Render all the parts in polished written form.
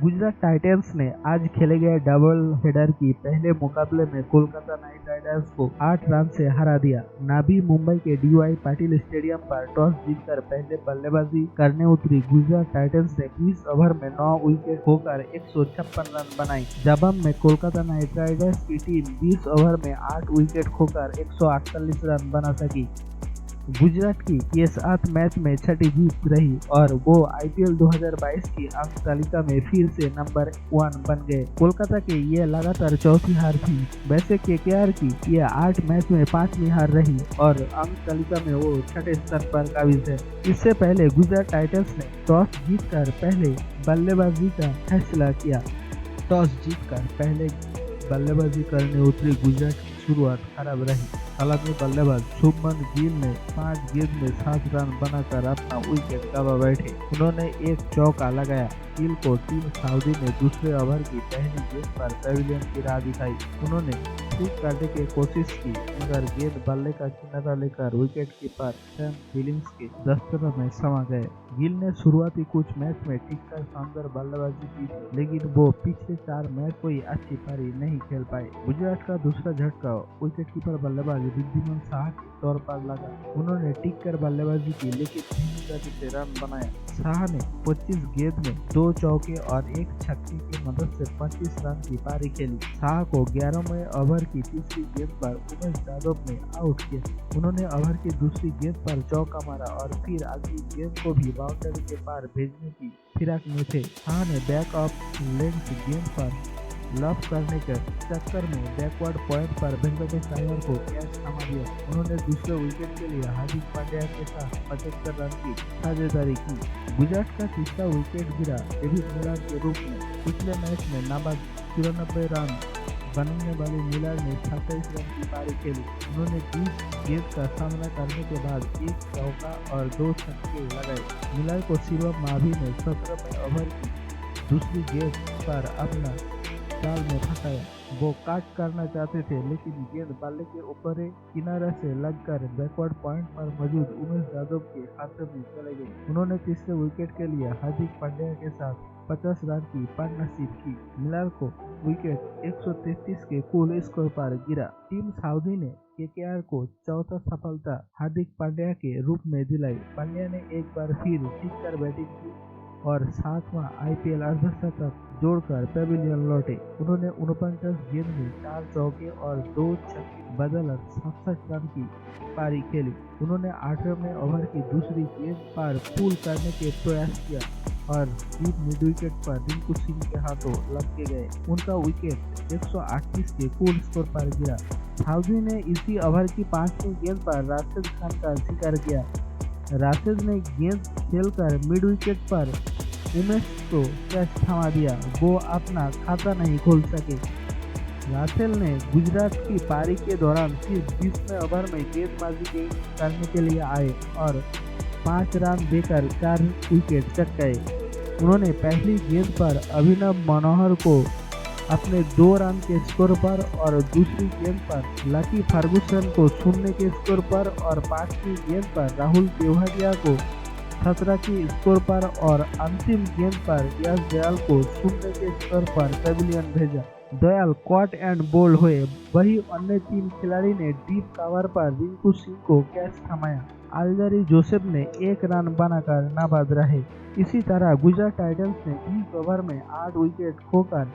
Gujarat Titans ने आज खेले गए डबल हेडर की पहले मुकाबले में कोलकाता नाइट राइडर्स को 8 रन से हरा दिया। नाभी मुंबई के DY पाटिल स्टेडियम पर टॉस जीतकर पहले बल्लेबाजी करने उतरी गुजरात टाइटंस ने 20 ओवर में 9 विकेट खोकर 156 रन बनाई। जवाब में कोलकाता नाइट राइडर्स की टीम 20 ओवर में 8 विकेट खोकर 148 रन बना सकी। गुजरात की ये 7 मैच में छठी जीत रही और वो IPL 2022 की अंक तालिका में फिर से नंबर 1 बन गए। कोलकाता की ये लगातार चौथी हार थी। वैसे KKR की ये 8 मैच में 5वीं हार रही और अंक तालिका में वो छठे स्थान पर काबिज है। इससे पहले गुजरात टाइटंस ने टॉस जीतकर पहले बल्लेबाजी का फैसला किया। टॉस जीतकर पहले बल्लेबाजी करने उतरी गुजरात की शुरुआत खराब रही। हालांकि बल्लेबाज शुभमन गिल ने 5 गेंद में 7 रन बनाकर अपना विकेट गंवा बैठे। उन्होंने एक चौका लगाया। गिल को टीम साउदी ने दूसरे ओवर की पहली गेंद पर पेविलियन की राह दिखाई। उन्होंने ठीक करने की कोशिश की मगर गेंद बल्ले का किनारा लेकर विकेट कीपर सैम बिलिंग्स के दस्तरों में समा गए। गिल ने शुरुआती कुछ मैच में टिककर शानदार बल्लेबाजी की थी, लेकिन वो पिछले 4 मैच कोई अच्छी पारी नहीं खेल पाए। गुजरात का दूसरा झटका विकेटकीपर बल्लेबाज रिद्धिमान शाह के तौर पर लगा। उन्होंने टिककर बल्लेबाजी की लेकिन धीमी गति से रन बनाया। शाह ने 25 गेंद में 2 चौके और 1 छक्के की मदद से 25 रन की पारी खेली। शाह को 11वें ओवर की तीसरी गेंद पर उमेश यादव ने आउट किया। उन्होंने ओवर की दूसरी गेंद पर चौका मारा और फिर अगली गेंद को भी बाउंड्री के पार भेजने की फिराक में थे। शाह ने बैक ऑफ लेंथ गेंद पर लफ करने के चक्कर में बैकवर्ड पॉइंट पर वेंकटेश अय्यर को कैच थमा दिया। उन्होंने दूसरे विकेट के लिए हार्दिक पांड्या के साथ 75 रन की साझेदारी की। गुजरात का तीसरा विकेट गिरा डेविड मिलर के रूप में। पिछले मैच में नाबाद 94 रन बनाने वाले मिलर ने 27 रन की पारी खेली। उन्होंने 20 गेंद का सामना करने के बाद 1 चौका और 2 छक्के लगाए। मिलर को शिवम माभी ने 17वें ओवर की दूसरी गेंद पर अपना जाल में फंसाया। वो काट करना चाहते थे लेकिन गेंद बल्ले के ऊपर किनारे से लगकर बैकवर्ड पॉइंट पर मौजूद उमेश यादव के हाथों में चले गए। उन्होंने तीसरे विकेट के लिए हार्दिक पांड्या के साथ 50 रन की पार्टनरशिप की। मिलर को विकेट 133 के कुल स्कोर पर गिरा। टीम साउदी ने KKR को चौथा सफलता हार्दिक पांड्या के रूप में दिलाई। पांड्या ने एक बार फिर टिककर बैटिंग की और 7वां IPL अर्धशतक जोड़कर पेविलियन लौटे। उन्होंने 49 गेंद में 4 चौके और 2 छक्के बदलकर 67 रन की पारी खेली। उन्होंने 8वें ओवर की दूसरी गेंद पर पुल करने के प्रयास किया और डीप मिड विकेट पर रिंकू सिंह के हाथों लग के गए। उनका विकेट 138 के कुल स्कोर पर गिरा। साउदी ने इसी ओवर की 5वीं गेंद पर राशिद खान का शिकार किया। राशिद ने गेंद खेलकर मिड विकेट पर उमेश को कैच थमा दिया। वो अपना खाता नहीं खोल सके। रासेल ने गुजरात की पारी के दौरान सिर्फ 20वें ओवर में गेंदबाजी करने के लिए आए और 5 रन देकर 4 विकेट चटकाए। उन्होंने पहली गेंद पर अभिनव मनोहर को अपने 2 रन के स्कोर पर और दूसरी गेंद पर लकी फर्गुसन को 0 के स्कोर पर और 5वीं गेंद पर राहुल तेवड़िया को 17 की स्कोर पर और अंतिम गेंद पर यश दयाल को 0 के स्कोर पर पेविलियन भेजा। दयाल कॉट एंड बोल्ड हुए। वही अन्य 3 खिलाड़ी ने डीप कवर पर रिंकू सिंह को कैच थमाया। अल्जारी जोसेफ ने 1 रन बनाकर नाबाद रहे। इसी तरह गुजरात टाइटंस ने 20 ओवर में 8 विकेट खोकर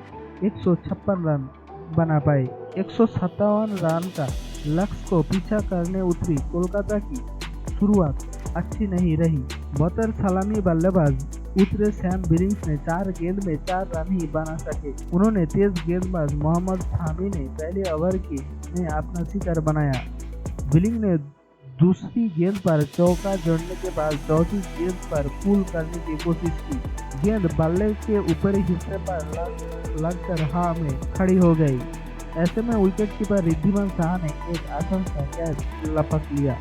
156 रन बना पाए। 157 रन का लक्ष्य को पीछा करने उतरी कोलकाता की शुरुआत अच्छी नहीं रही। बतौर सलामी बल्लेबाज उतरे सैम बिलिंग्स ने 4 गेंद में 4 रन ही बना सके। उन्होंने तेज गेंदबाज मोहम्मद शामी ने पहले ओवर में अपना शिकार बनाया। बिलिंग ने दूसरी गेंद पर चौका जोड़ने के बाद चौथी गेंद पर पुल करने की कोशिश की। गेंद बल्ले के ऊपरी हिस्से पर लगकर हवा में खड़ी हो गई। ऐसे में विकेटकीपर रिद्धिमान शाह ने एक आसान सा कैच लपक लिया।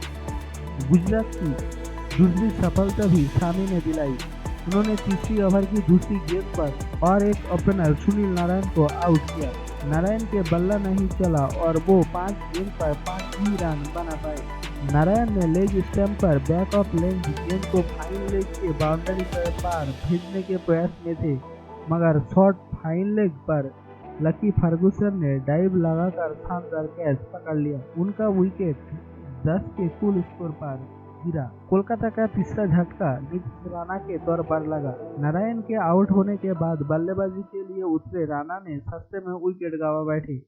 गुजरात की दूसरी सफलता भी शामी ने दिलाई। उन्होंने तीसरी ओवर की दूसरी गेंद पर और एक ओपनर सुनील नारायण को आउट किया। नारायण के बल्ला नहीं चला और वो 5 गेंद पर 5 ही रन बना पाए। नारायण ने लेग स्टंप पर बैक ऑफ लेंथ गेंद को फाइन लेग के बाउंड्री के पार भेजने के प्रयास में थे। मगर शॉट फाइन लेग पर लकी फर्गुसन ने डाइव लगाकर शानदार कैच पकड़ लिया। उनका विकेट 10 के कुल स्कोर पर गिरा। कोलकाता का तीसरा झटका नीतीश राणा के तौर पर लगा। नारायण के आउट होने के बाद बल्लेबाजी के लिए उतरे राणा ने सस्ते में विकेट गंवा बैठे।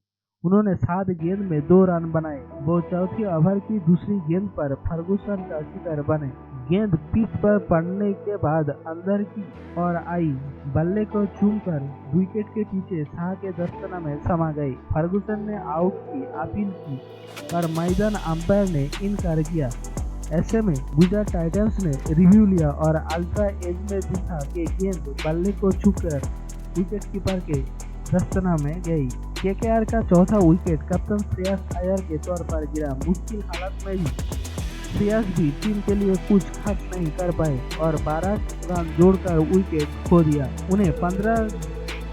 उन्होंने 7 गेंद में 2 रन बनाए। वो चौथी ओवर की दूसरी गेंद पर फर्गुसन का शिकार बने। गेंद पिच पर पड़ने के बाद अंदर की ओर आई, बल्ले को चूमकर विकेट के पीछे शाह के दस्ताना में समा गई। फर्गुसन ने आउट की अपील की पर मैदान अंपायर ने इनकार किया। ऐसे में गुजरात टाइटंस ने रिव्यू लिया और अल्ट्रा एज में दिखा कि गेंद बल्ले को छूकर विकेटकीपर के दस्ताना में गई। केकेआर का चौथा विकेट कप्तान श्रेयस अय्यर के तौर पर गिरा। मुश्किल हालत में भी श्रेयस भी टीम के लिए कुछ खास नहीं कर पाए और 12 रन जोड़कर विकेट खो दिया।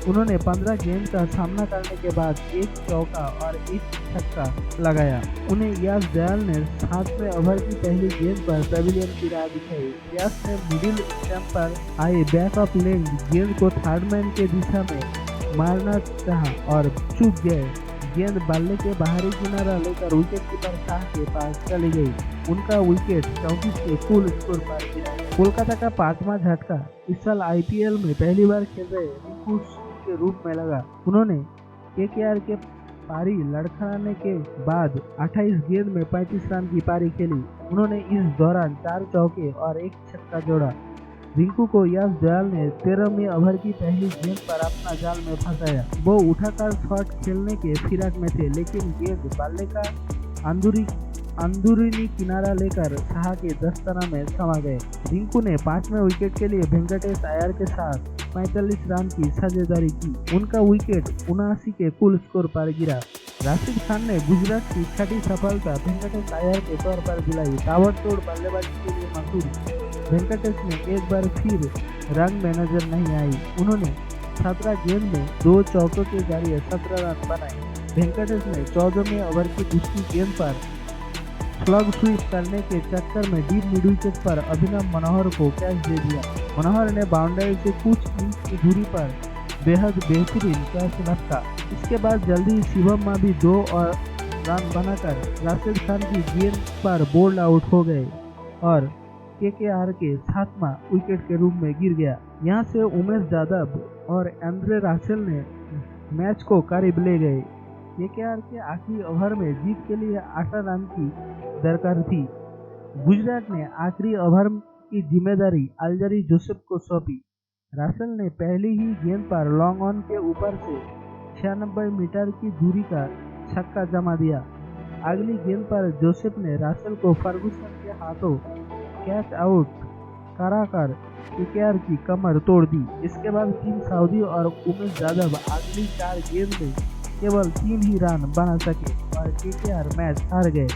उन्होंने 15 गेंद का सामना करने के बाद 1 चौका और 1 छक्का लगाया। उन्हें यश दयाल ने 7वें ओवर की पहली गेंद पर पेविलियन की राह दिखाई। यश ने मिडिल स्टंप पर आए बैक ऑफ लेग गेंद को थर्ड मैन के दिशा में मारना चाहा और चूक गए। गेंद बल्ले के बाहरी किनारा लेकर विकेटकीपर शाह के पास चली गई। उनका विकेट 34 के कुल स्कोर पर गिरा। कोलकाता का 5वां झटका इस साल आईपीएल में पहली बार खेल रहे रिंकू सिंह के रूप में लगा। उन्होंने केकेआर के पारी लड़खड़ाने के बाद 28 गेंद में 35 रन की पारी खेली। उन्होंने इस दौरान 4 चौके और 1 छक्का जोड़ा। रिंकू को यश दयाल ने 13वें ओवर की पहली गेंद पर अपना जाल में फंसाया। वो उठाकर शॉट खेलने के फिराक में थे, लेकिन गेंद बल्ले का अंदरूनी किनारा लेकर शाह के दस्ताना में समा गए। रिंकू ने 5वें विकेट के लिए वेंकटेश अय्यर के साथ 45 रन की साझेदारी की। उनका विकेट 79 के कुल स्कोर पर गिरा। राशिद खान ने गुजरात की छठी सफलता वेंकटेश अय्यर के तौर पर दिलाई। ताबड़तोड़ बल्लेबाजी के लिए मशहूर वेंकटेश ने एक बार फिर रंग में नजर नहीं आई। उन्होंने 17 गेंद में 2 चौकों के जरिए 17 रन बनाए। वेंकटेश ने 14वें ओवर की दूसरी गेंद पर स्लग स्वीप करने के चक्कर में डीप मिड विकेट पर अभिनव मनोहर को कैच दे दिया। मनोहर ने बाउंड्री से कुछ इंच की दूरी पर बेहद बेहतरीन कैच लपका। इसके बाद जल्दी शिवम मां भी 2 और रन बनाकर राशिद खान की गेंद पर बोल्ड आउट हो गए और केकेआर के 7वां विकेट के रूप में गिर गया। यहां से उमेश यादव और एंड्रे रासेल ने मैच को करीब ले गए। केकेआर के आखिरी ओवर में जीत के लिए 8 रन की दरकार थी। गुजरात ने आखिरी ओवर की जिम्मेदारी अल्जरी जोसेफ को सौंपी। रासेल ने पहली ही गेंद पर लॉन्ग ऑन के ऊपर से 96 मीटर की दूरी का छक्का जमा दिया। अगली गेंद पर जोसेफ ने रासेल को फर्गुसन के हाथों कैच आउट कराकर केकेआर की कमर तोड़ दी। इसके बाद टीम सऊदी और उमेश यादव अगली 4 गेंद में केवल 3 ही रन बना सके और केकेआर मैच हार गए।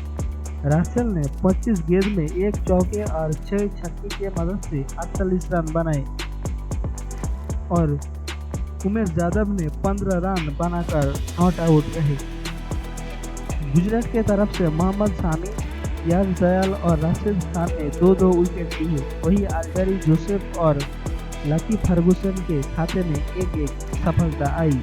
रासेल ने 25 गेंद में 1 चौके और 6 छक्के की मदद से 48 रन बनाए और उमेश यादव ने 15 रन बनाकर नॉट आउट रहे। गुजरात के तरफ से मोहम्मद शामी, यश दयाल और राशिद खान ने 2-2 विकेट लिए। वही अल्जरी जोसेफ और लकी फर्गुसन के खाते में 1-1 सफलता आई।